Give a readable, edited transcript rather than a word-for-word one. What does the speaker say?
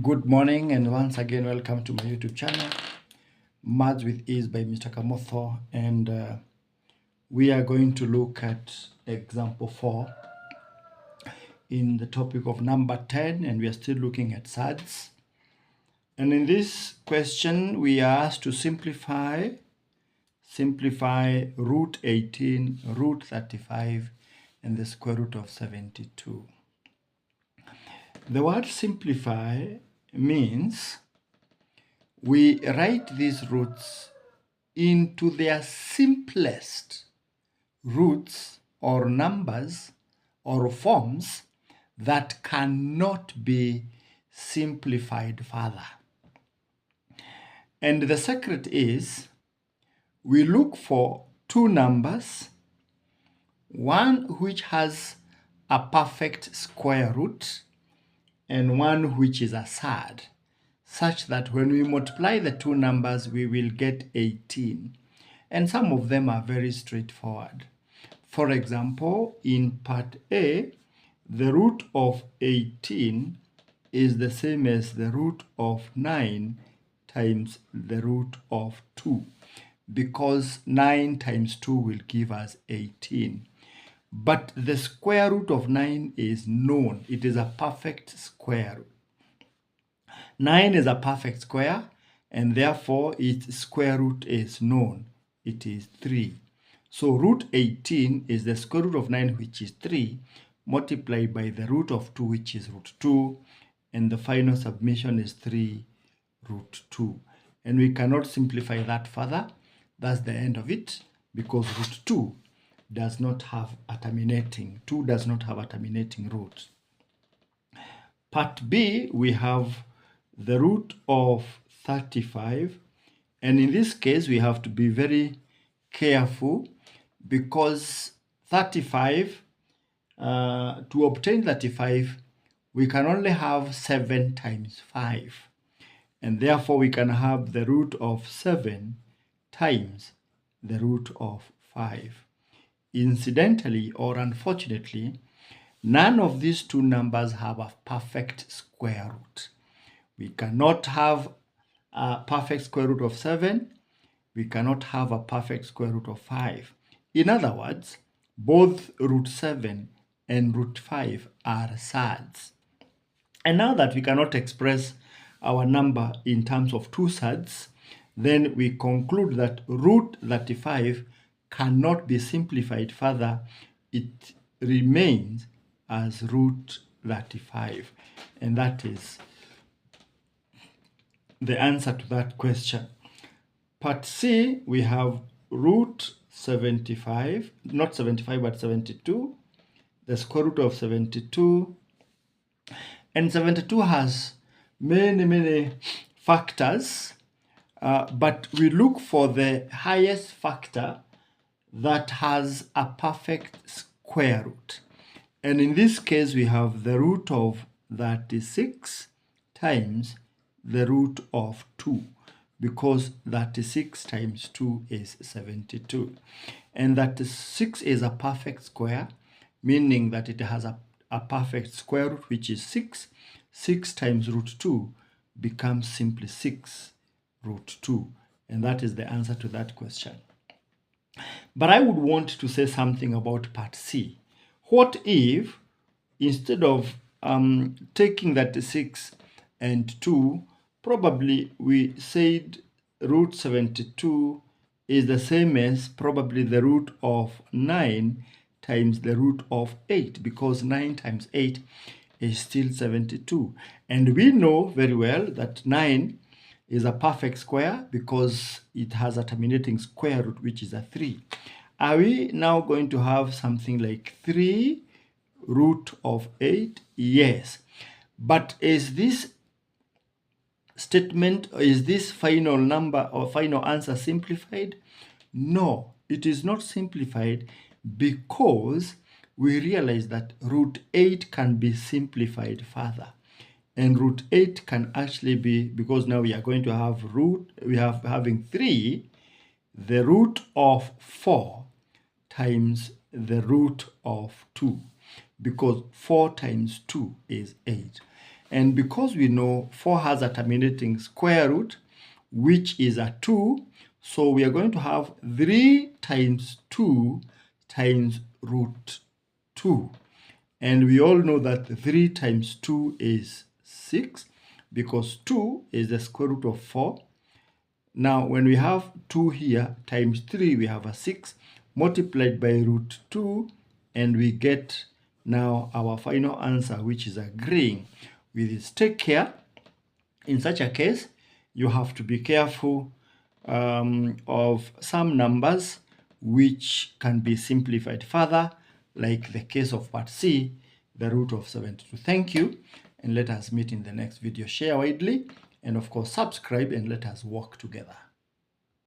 Good morning, and once again, welcome to my YouTube channel, Maths with Ease by Mr. Kamotho. And we are going to look at example 4 in the topic of number 10, and we are still looking at surds. And in this question, we are asked to simplify root 18, root 35, and the square root of 72. The word simplify means we write these roots into their simplest roots or numbers or forms that cannot be simplified further. And the secret is we look for two numbers, one which has a perfect square root and one which is a surd, such that when we multiply the two numbers, we will get 18. And some of them are very straightforward. For example, in part A, the root of 18 is the same as the root of 9 times the root of 2, because 9 times 2 will give us 18. But the square root of 9 is known. It is a perfect square root. 9 is a perfect square, and therefore its square root is known. It is 3. So root 18 is the square root of 9, which is 3, multiplied by the root of 2, which is root 2, and the final submission is 3 root 2. And we cannot simplify that further. That's the end of it, because root 2 does not have a terminating. 2 does not have a terminating root. Part B, we have the root of 35, and in this case we have to be very careful, because 35, to obtain 35, we can only have 7 times 5, and therefore we can have the root of 7 times the root of 5. Incidentally, or unfortunately, none of these two numbers have a perfect square root. We cannot have a perfect square root of 7. We cannot have a perfect square root of 5. In other words, both root 7 and root 5 are surds. And now that we cannot express our number in terms of two surds, then we conclude that root 35 cannot be simplified further. It remains as root 35. And that is the answer to that question. Part C, we have root 75, not 75, but 72, the square root of 72. And 72 has many factors, but we look for the highest factor that has a perfect square root. And in this case, we have the root of 36 times the root of 2, because 36 times 2 is 72. And 36 is a perfect square, meaning that it has a perfect square root, which is 6. 6 times root 2 becomes simply 6 root 2. And that is the answer to that question. But I would want to say something about part C. What if, instead of taking 36 and 2, probably we said root 72 is the same as probably the root of 9 times the root of 8, because 9 times 8 is still 72. And we know very well that 9 is a perfect square because it has a terminating square root, which is a 3. Are we now going to have something like 3 root of 8? Yes. But is this statement, is this final number or final answer simplified? No, it is not simplified, because we realize that root 8 can be simplified further. And root 8 can actually be, because now we are going to have having 3, the root of 4 times the root of 2, because 4 times 2 is 8. And because we know 4 has a terminating square root, which is a 2, so we are going to have 3 times 2 times root 2. And we all know that 3 times 2 is 6, because 2 is the square root of 4. Now, when we have 2 here times 3, we have a 6 multiplied by root 2, and we get now our final answer, which is agreeing with this. Take care. In such a case, you have to be careful of some numbers which can be simplified further, like the case of part C, the root of 72. Thank you, and let us meet in the next video. Share widely, and of course, subscribe, and let us work together.